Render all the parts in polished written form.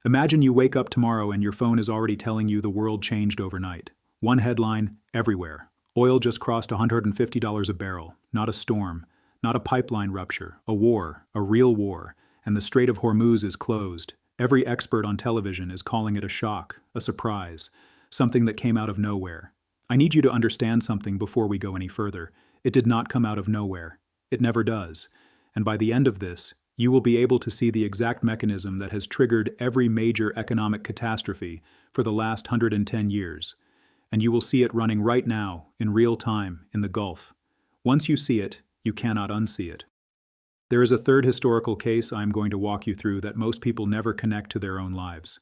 Imagine you wake up tomorrow and your phone is already telling you the world changed overnight. One headline, everywhere. Oil just crossed $150 a barrel. Not a storm, not a pipeline rupture, a war, a real war, and the Strait of Hormuz is closed. Every expert on television is calling it a shock, a surprise, something that came out of nowhere. I need you to understand something before we go any further. It did not come out of nowhere. It never does. And by the end of this, you will be able to see the exact mechanism that has triggered every major economic catastrophe for the last 110 years. And you will see it running right now, in real time, in the Gulf. Once you see it, you cannot unsee it. There is a third historical case I am going to walk you through that most people never connect to their own lives.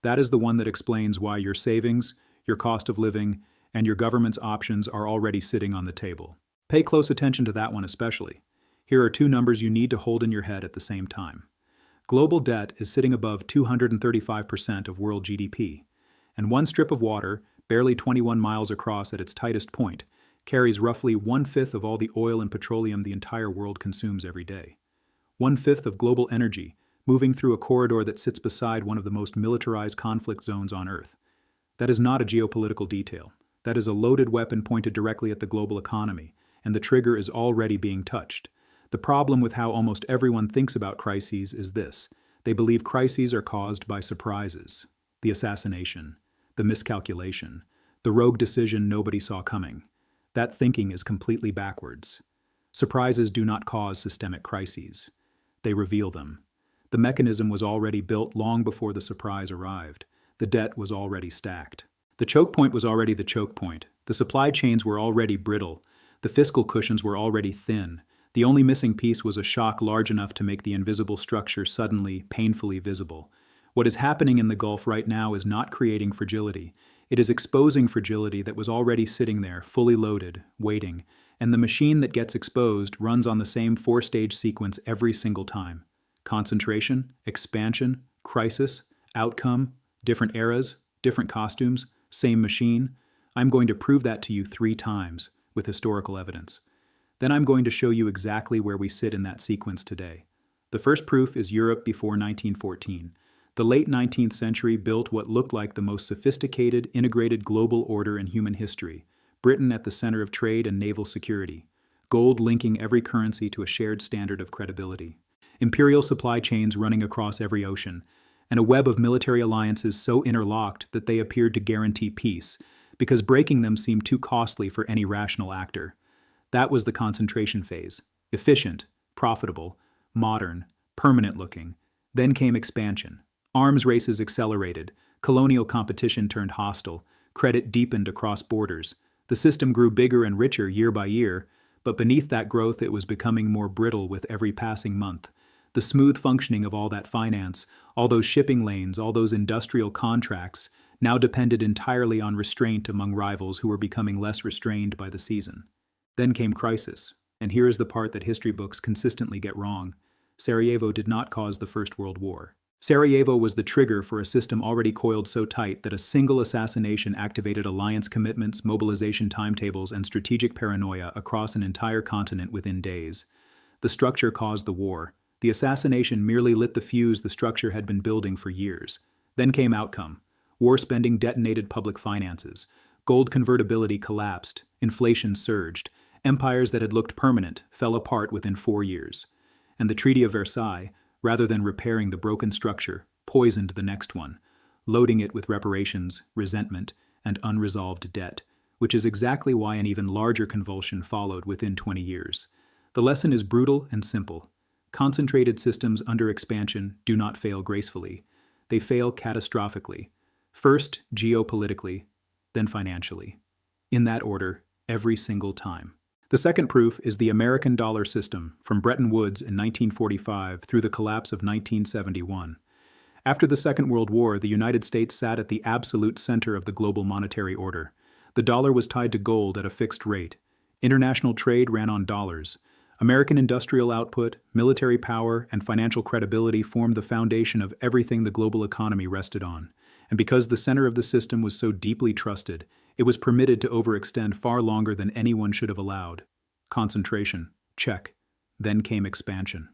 That is the one that explains why your savings, your cost of living, and your government's options are already sitting on the table. Pay close attention to that one especially. Here are two numbers you need to hold in your head at the same time. Global debt is sitting above 235% of world GDP, and one strip of water, barely 21 miles across at its tightest point, carries roughly 1/5 of all the oil and petroleum the entire world consumes every day. 1/5 of global energy, moving through a corridor that sits beside one of the most militarized conflict zones on Earth. That is not a geopolitical detail. That is a loaded weapon pointed directly at the global economy, and the trigger is already being touched. The problem with how almost everyone thinks about crises is this. They believe crises are caused by surprises. The assassination, the miscalculation, the rogue decision nobody saw coming. That thinking is completely backwards. Surprises do not cause systemic crises. They reveal them. The mechanism was already built long before the surprise arrived. The debt was already stacked. The choke point was already the choke point. The supply chains were already brittle. The fiscal cushions were already thin. The only missing piece was a shock large enough to make the invisible structure suddenly, painfully visible. What is happening in the Gulf right now is not creating fragility. It is exposing fragility that was already sitting there, fully loaded, waiting. And the machine that gets exposed runs on the same four-stage sequence every single time. Concentration, expansion, crisis, outcome, different eras, different costumes, same machine. I'm going to prove that to you 3 times with historical evidence. Then I'm going to show you exactly where we sit in that sequence today. The first proof is Europe before 1914. The late 19th century built what looked like the most sophisticated, integrated global order in human history. Britain at the center of trade and naval security. Gold linking every currency to a shared standard of credibility. Imperial supply chains running across every ocean. And a web of military alliances so interlocked that they appeared to guarantee peace, because breaking them seemed too costly for any rational actor. That was the concentration phase. Efficient, profitable, modern, permanent-looking. Then came expansion. Arms races accelerated. Colonial competition turned hostile. Credit deepened across borders. The system grew bigger and richer year by year, but beneath that growth it was becoming more brittle with every passing month. The smooth functioning of all that finance, all those shipping lanes, all those industrial contracts, now depended entirely on restraint among rivals who were becoming less restrained by the season. Then came crisis, and here is the part that history books consistently get wrong. Sarajevo did not cause the First World War. Sarajevo was the trigger for a system already coiled so tight that a single assassination activated alliance commitments, mobilization timetables, and strategic paranoia across an entire continent within days. The structure caused the war. The assassination merely lit the fuse the structure had been building for years. Then came outcome. War spending detonated public finances. Gold convertibility collapsed. Inflation surged. Empires that had looked permanent fell apart within 4 years. And the Treaty of Versailles, rather than repairing the broken structure, poisoned the next one, loading it with reparations, resentment, and unresolved debt, which is exactly why an even larger convulsion followed within 20 years. The lesson is brutal and simple. Concentrated systems under expansion do not fail gracefully. They fail catastrophically. First, geopolitically, then financially. In that order, every single time. The second proof is the American dollar system from Bretton Woods in 1945 through the collapse of 1971. After the Second World War, the United States sat at the absolute center of the global monetary order. The dollar was tied to gold at a fixed rate. International trade ran on dollars. American industrial output, military power, and financial credibility formed the foundation of everything the global economy rested on. And because the center of the system was so deeply trusted, it was permitted to overextend far longer than anyone should have allowed. Concentration, check. Then came expansion.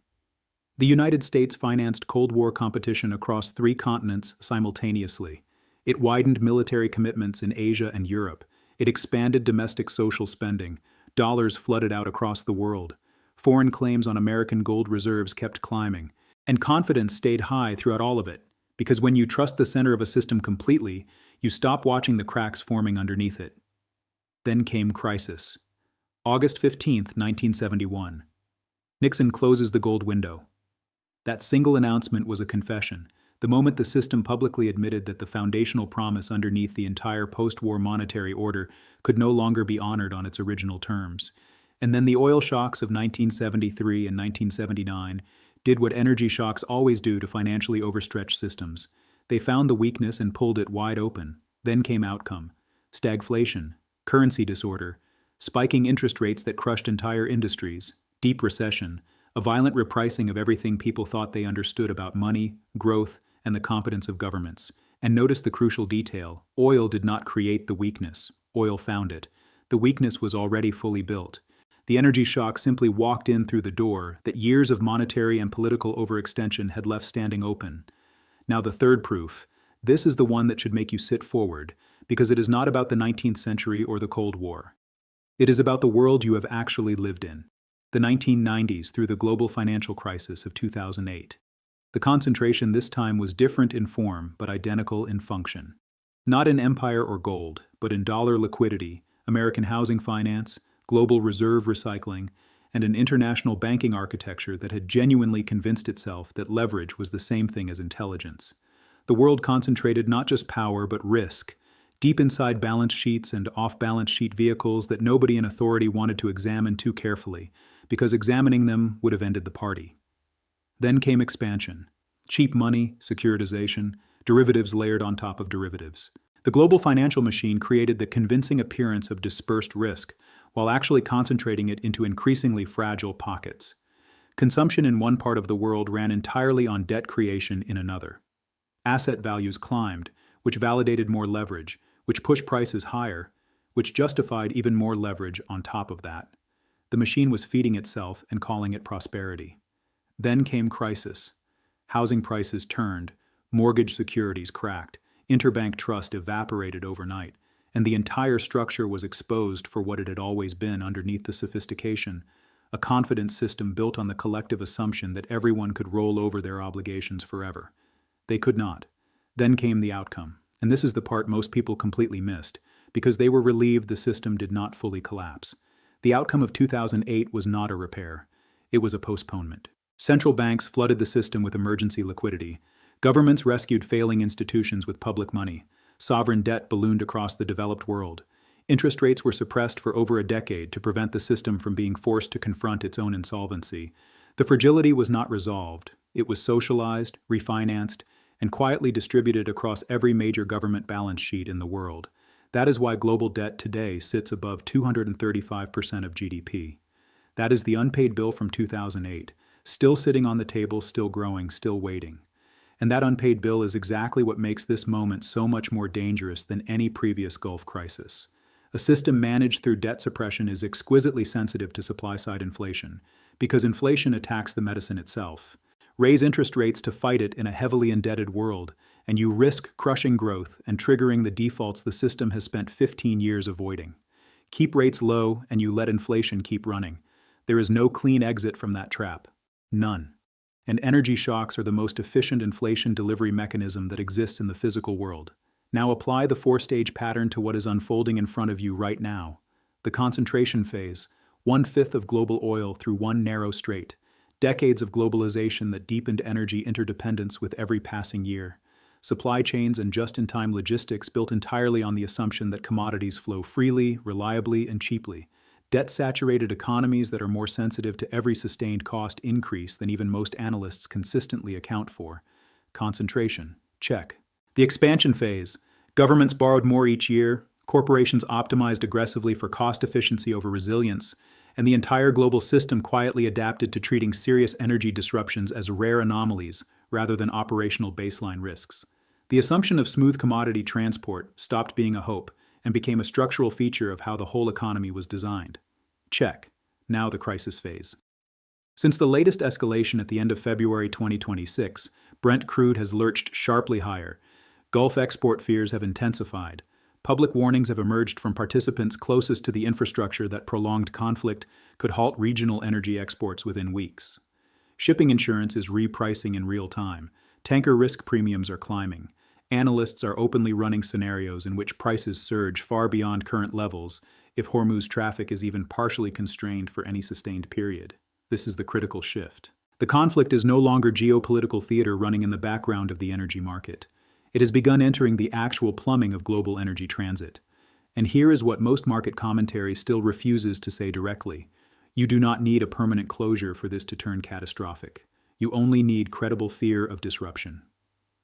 The United States financed Cold War competition across 3 continents simultaneously. It widened military commitments in Asia and Europe. It expanded domestic social spending. Dollars flooded out across the world. Foreign claims on American gold reserves kept climbing. And confidence stayed high throughout all of it, because when you trust the center of a system completely, you stop watching the cracks forming underneath it. Then came crisis. August 15, 1971. Nixon closes the gold window. That single announcement was a confession, the moment the system publicly admitted that the foundational promise underneath the entire post-war monetary order could no longer be honored on its original terms. And then the oil shocks of 1973 and 1979 did what energy shocks always do to financially overstretched systems. They found the weakness and pulled it wide open. Then came outcome: stagflation, currency disorder, spiking interest rates that crushed entire industries, deep recession, a violent repricing of everything people thought they understood about money, growth, and the competence of governments. And notice the crucial detail: oil did not create the weakness. Oil found it. The weakness was already fully built. The energy shock simply walked in through the door that years of monetary and political overextension had left standing open. Now the third proof. This is the one that should make you sit forward, because it is not about the 19th century or the Cold War. It is about the world you have actually lived in. The 1990s through the global financial crisis of 2008. The concentration this time was different in form, but identical in function. Not in empire or gold, but in dollar liquidity, American housing finance, global reserve recycling, and an international banking architecture that had genuinely convinced itself that leverage was the same thing as intelligence. The world concentrated not just power, but risk, deep inside balance sheets and off-balance sheet vehicles that nobody in authority wanted to examine too carefully, because examining them would have ended the party. Then came expansion. Cheap money, securitization, derivatives layered on top of derivatives. The global financial machine created the convincing appearance of dispersed risk, while actually concentrating it into increasingly fragile pockets. Consumption in one part of the world ran entirely on debt creation in another. Asset values climbed, which validated more leverage, which pushed prices higher, which justified even more leverage on top of that. The machine was feeding itself and calling it prosperity. Then came crisis. Housing prices turned, mortgage securities cracked, interbank trust evaporated overnight, and the entire structure was exposed for what it had always been underneath the sophistication, a confidence system built on the collective assumption that everyone could roll over their obligations forever. They could not. Then came the outcome, and this is the part most people completely missed, because they were relieved the system did not fully collapse. The outcome of 2008 was not a repair. It was a postponement. Central banks flooded the system with emergency liquidity. Governments rescued failing institutions with public money. Sovereign debt ballooned across the developed world. Interest rates were suppressed for over a decade to prevent the system from being forced to confront its own insolvency. The fragility was not resolved. It was socialized, refinanced, and quietly distributed across every major government balance sheet in the world. That is why global debt today sits above 235% of GDP. That is the unpaid bill from 2008, still sitting on the table, still growing, still waiting. And that unpaid bill is exactly what makes this moment so much more dangerous than any previous Gulf crisis. A system managed through debt suppression is exquisitely sensitive to supply-side inflation, because inflation attacks the medicine itself. Raise interest rates to fight it in a heavily indebted world, and you risk crushing growth and triggering the defaults the system has spent 15 years avoiding. Keep rates low, and you let inflation keep running. There is no clean exit from that trap. None. And energy shocks are the most efficient inflation delivery mechanism that exists in the physical world. Now apply the 4-stage pattern to what is unfolding in front of you right now. The concentration phase, 1/5 of global oil through one narrow strait. Decades of globalization that deepened energy interdependence with every passing year. Supply chains and just-in-time logistics built entirely on the assumption that commodities flow freely, reliably, and cheaply. Debt-saturated economies that are more sensitive to every sustained cost increase than even most analysts consistently account for. Concentration. Check. The expansion phase. Governments borrowed more each year, corporations optimized aggressively for cost efficiency over resilience, and the entire global system quietly adapted to treating serious energy disruptions as rare anomalies rather than operational baseline risks. The assumption of smooth commodity transport stopped being a hope and became a structural feature of how the whole economy was designed. Check. Now the crisis phase. Since the latest escalation at the end of February 2026, Brent crude has lurched sharply higher. Gulf export fears have intensified. Public warnings have emerged from participants closest to the infrastructure that prolonged conflict could halt regional energy exports within weeks. Shipping insurance is repricing in real time. Tanker risk premiums are climbing. Analysts are openly running scenarios in which prices surge far beyond current levels if Hormuz traffic is even partially constrained for any sustained period. This is the critical shift. The conflict is no longer geopolitical theater running in the background of the energy market. It has begun entering the actual plumbing of global energy transit. And here is what most market commentary still refuses to say directly. You do not need a permanent closure for this to turn catastrophic. You only need credible fear of disruption.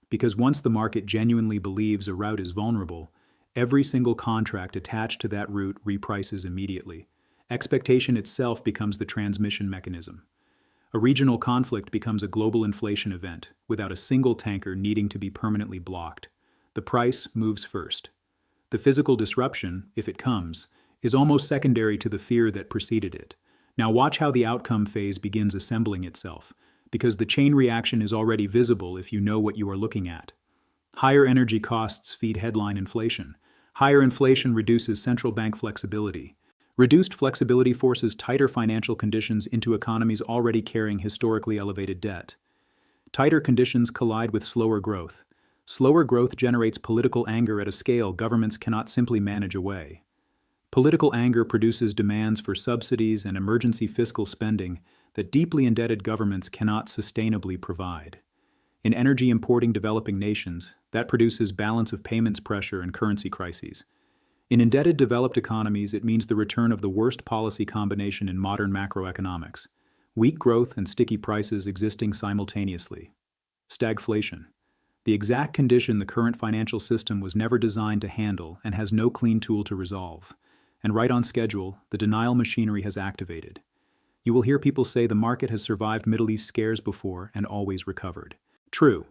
Because once the market genuinely believes a route is vulnerable, every single contract attached to that route reprices immediately. Expectation itself becomes the transmission mechanism. A regional conflict becomes a global inflation event, without a single tanker needing to be permanently blocked. The price moves first. The physical disruption, if it comes, is almost secondary to the fear that preceded it. Now watch how the outcome phase begins assembling itself, because the chain reaction is already visible if you know what you are looking at. Higher energy costs feed headline inflation. Higher inflation reduces central bank flexibility. Reduced flexibility forces tighter financial conditions into economies already carrying historically elevated debt. Tighter conditions collide with slower growth. Slower growth generates political anger at a scale governments cannot simply manage away. Political anger produces demands for subsidies and emergency fiscal spending that deeply indebted governments cannot sustainably provide. In energy-importing developing nations, that produces balance of payments pressure and currency crises. In indebted developed economies, it means the return of the worst policy combination in modern macroeconomics: weak growth and sticky prices existing simultaneously. Stagflation. The exact condition the current financial system was never designed to handle and has no clean tool to resolve. And right on schedule, the denial machinery has activated. You will hear people say the market has survived Middle East scares before and always recovered. True,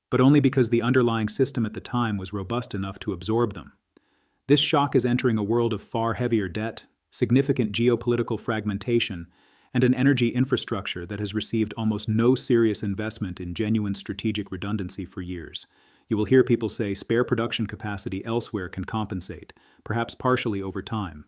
but only because the underlying system at the time was robust enough to absorb them. This shock is entering a world of far heavier debt, significant geopolitical fragmentation, and an energy infrastructure that has received almost no serious investment in genuine strategic redundancy for years. You will hear people say spare production capacity elsewhere can compensate, perhaps partially over time.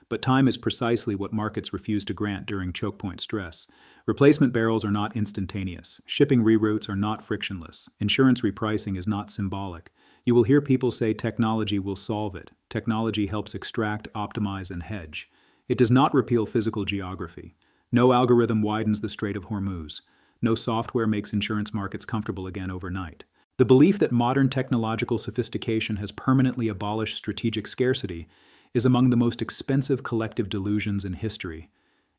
But time is precisely what markets refuse to grant during chokepoint stress. Replacement barrels are not instantaneous. Shipping reroutes are not frictionless. Insurance repricing is not symbolic. You will hear people say technology will solve it. Technology helps extract, optimize, and hedge. It does not repeal physical geography. No algorithm widens the Strait of Hormuz. No software makes insurance markets comfortable again overnight. The belief that modern technological sophistication has permanently abolished strategic scarcity is among the most expensive collective delusions in history,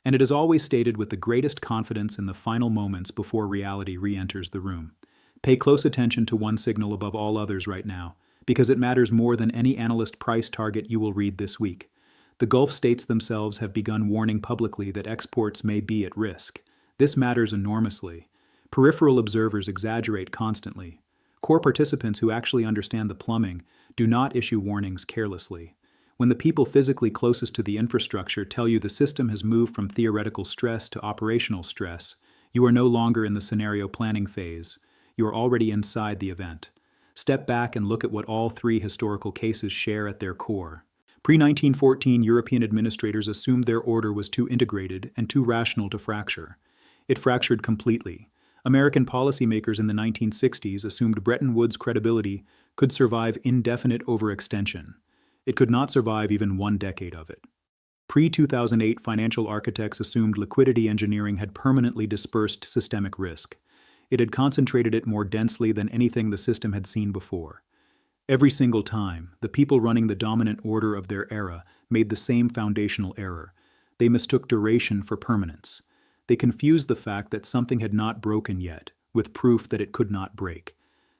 and it is always stated with the greatest confidence in the final moments before reality re-enters the room. Pay close attention to one signal above all others right now, because it matters more than any analyst price target you will read this week. The Gulf states themselves have begun warning publicly that exports may be at risk. This matters enormously. Peripheral observers exaggerate constantly. Core participants who actually understand the plumbing do not issue warnings carelessly. When the people physically closest to the infrastructure tell you the system has moved from theoretical stress to operational stress, you are no longer in the scenario planning phase. You are already inside the event. Step back and look at what all three historical cases share at their core. Pre-1914 European administrators assumed their order was too integrated and too rational to fracture. It fractured completely. American policymakers in the 1960s assumed Bretton Woods' credibility could survive indefinite overextension. It could not survive even 1 decade of it. Pre-2008 financial architects assumed liquidity engineering had permanently dispersed systemic risk. It had concentrated it more densely than anything the system had seen before. Every single time, the people running the dominant order of their era made the same foundational error. They mistook duration for permanence. They confused the fact that something had not broken yet with proof that it could not break.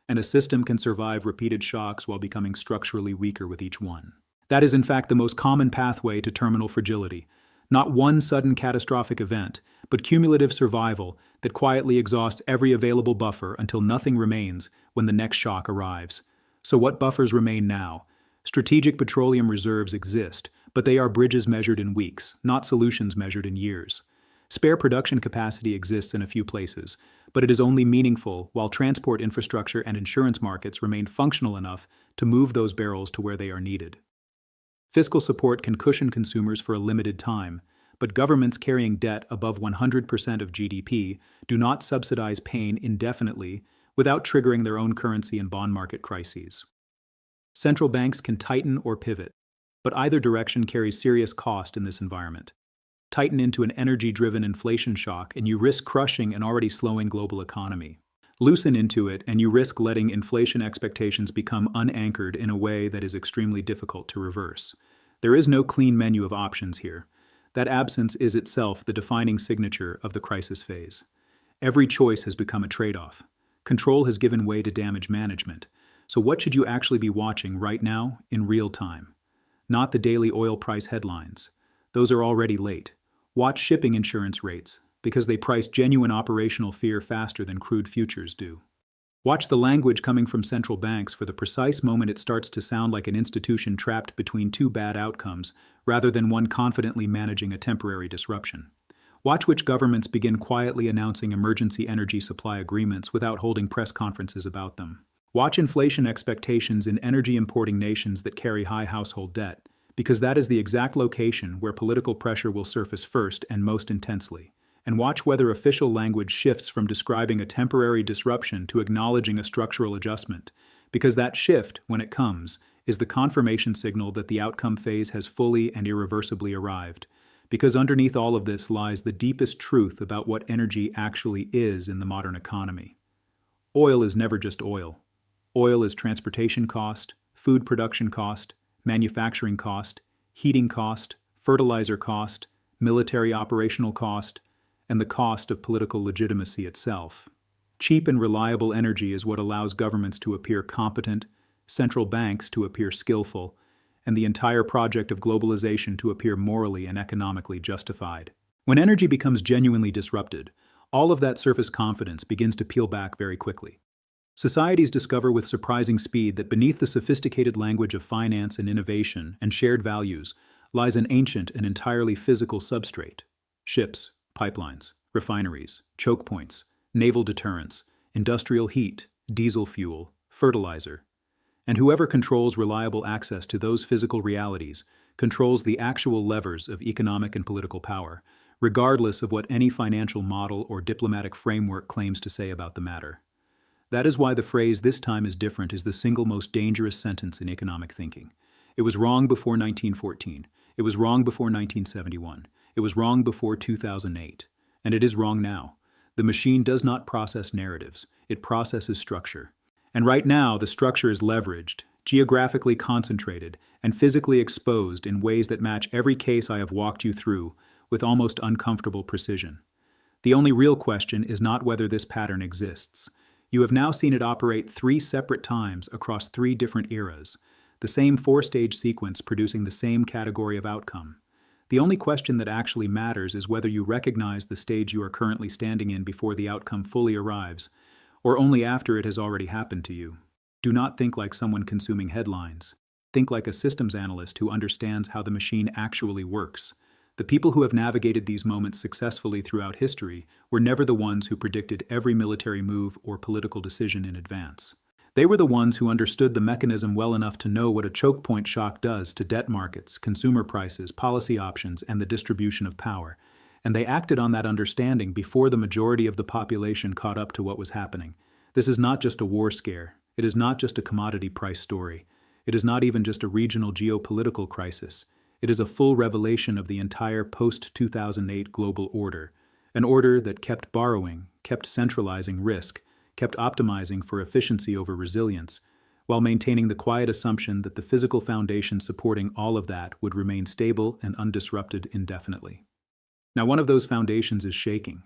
And a system can survive repeated shocks while becoming structurally weaker with each one. That is in fact the most common pathway to terminal fragility. Not one sudden catastrophic event, but cumulative survival that quietly exhausts every available buffer until nothing remains when the next shock arrives. So what buffers remain now? Strategic petroleum reserves exist, but they are bridges measured in weeks, not solutions measured in years. Spare production capacity exists in a few places, but it is only meaningful while transport infrastructure and insurance markets remain functional enough to move those barrels to where they are needed. Fiscal support can cushion consumers for a limited time, but governments carrying debt above 100% of GDP do not subsidize pain indefinitely without triggering their own currency and bond market crises. Central banks can tighten or pivot, but either direction carries serious cost in this environment. Tighten into an energy-driven inflation shock and you risk crushing an already slowing global economy. Loosen into it and you risk letting inflation expectations become unanchored in a way that is extremely difficult to reverse. There is no clean menu of options here. That absence is itself the defining signature of the crisis phase. Every choice has become a trade-off. Control has given way to damage management. So what should you actually be watching right now in real time? Not the daily oil price headlines. Those are already late. Watch shipping insurance rates, because they price genuine operational fear faster than crude futures do. Watch the language coming from central banks for the precise moment it starts to sound like an institution trapped between two bad outcomes, rather than one confidently managing a temporary disruption. Watch which governments begin quietly announcing emergency energy supply agreements without holding press conferences about them. Watch inflation expectations in energy-importing nations that carry high household debt, because that is the exact location where political pressure will surface first and most intensely. And watch whether official language shifts from describing a temporary disruption to acknowledging a structural adjustment, because that shift, when it comes, is the confirmation signal that the outcome phase has fully and irreversibly arrived, because underneath all of this lies the deepest truth about what energy actually is in the modern economy. Oil is never just oil. Oil is transportation cost, food production cost, manufacturing cost, heating cost, fertilizer cost, military operational cost, and the cost of political legitimacy itself. Cheap and reliable energy is what allows governments to appear competent, central banks to appear skillful, and the entire project of globalization to appear morally and economically justified. When energy becomes genuinely disrupted, all of that surface confidence begins to peel back very quickly. Societies discover with surprising speed that beneath the sophisticated language of finance and innovation and shared values lies an ancient and entirely physical substrate: ships, pipelines, refineries, chokepoints, naval deterrence, industrial heat, diesel fuel, fertilizer. And whoever controls reliable access to those physical realities controls the actual levers of economic and political power, regardless of what any financial model or diplomatic framework claims to say about the matter. That is why the phrase "this time is different" is the single most dangerous sentence in economic thinking. It was wrong before 1914. It was wrong before 1971. It was wrong before 2008. And it is wrong now. The machine does not process narratives. It processes structure. And right now, the structure is leveraged, geographically concentrated, and physically exposed in ways that match every case I have walked you through with almost uncomfortable precision. The only real question is not whether this pattern exists. You have now seen it operate 3 separate times across 3 different eras, the same 4-stage sequence producing the same category of outcome. The only question that actually matters is whether you recognize the stage you are currently standing in before the outcome fully arrives, or only after it has already happened to you. Do not think like someone consuming headlines. Think like a systems analyst who understands how the machine actually works. The people who have navigated these moments successfully throughout history were never the ones who predicted every military move or political decision in advance. They were the ones who understood the mechanism well enough to know what a choke point shock does to debt markets, consumer prices, policy options, and the distribution of power. And they acted on that understanding before the majority of the population caught up to what was happening. This is not just a war scare. It is not just a commodity price story. It is not even just a regional geopolitical crisis. It is a full revelation of the entire post-2008 global order, an order that kept borrowing, kept centralizing risk, kept optimizing for efficiency over resilience, while maintaining the quiet assumption that the physical foundation supporting all of that would remain stable and undisrupted indefinitely. Now, one of those foundations is shaking,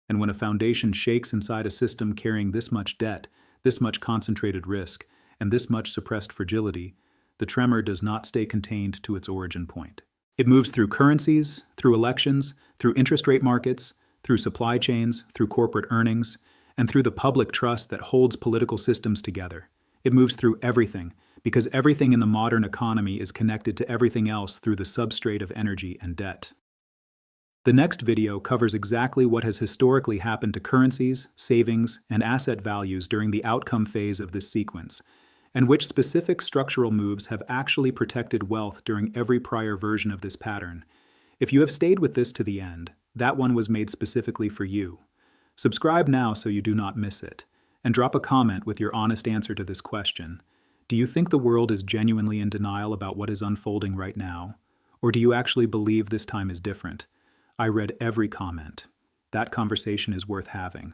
and when a foundation shakes inside a system carrying this much debt, this much concentrated risk, and this much suppressed fragility, the tremor does not stay contained to its origin point. It moves through currencies, through elections, through interest rate markets, through supply chains, through corporate earnings, and through the public trust that holds political systems together. It moves through everything, because everything in the modern economy is connected to everything else through the substrate of energy and debt. The next video covers exactly what has historically happened to currencies, savings, and asset values during the outcome phase of this sequence, and which specific structural moves have actually protected wealth during every prior version of this pattern. If you have stayed with this to the end, that one was made specifically for you. Subscribe now so you do not miss it, and drop a comment with your honest answer to this question. Do you think the world is genuinely in denial about what is unfolding right now? Or do you actually believe this time is different? I read every comment. That conversation is worth having.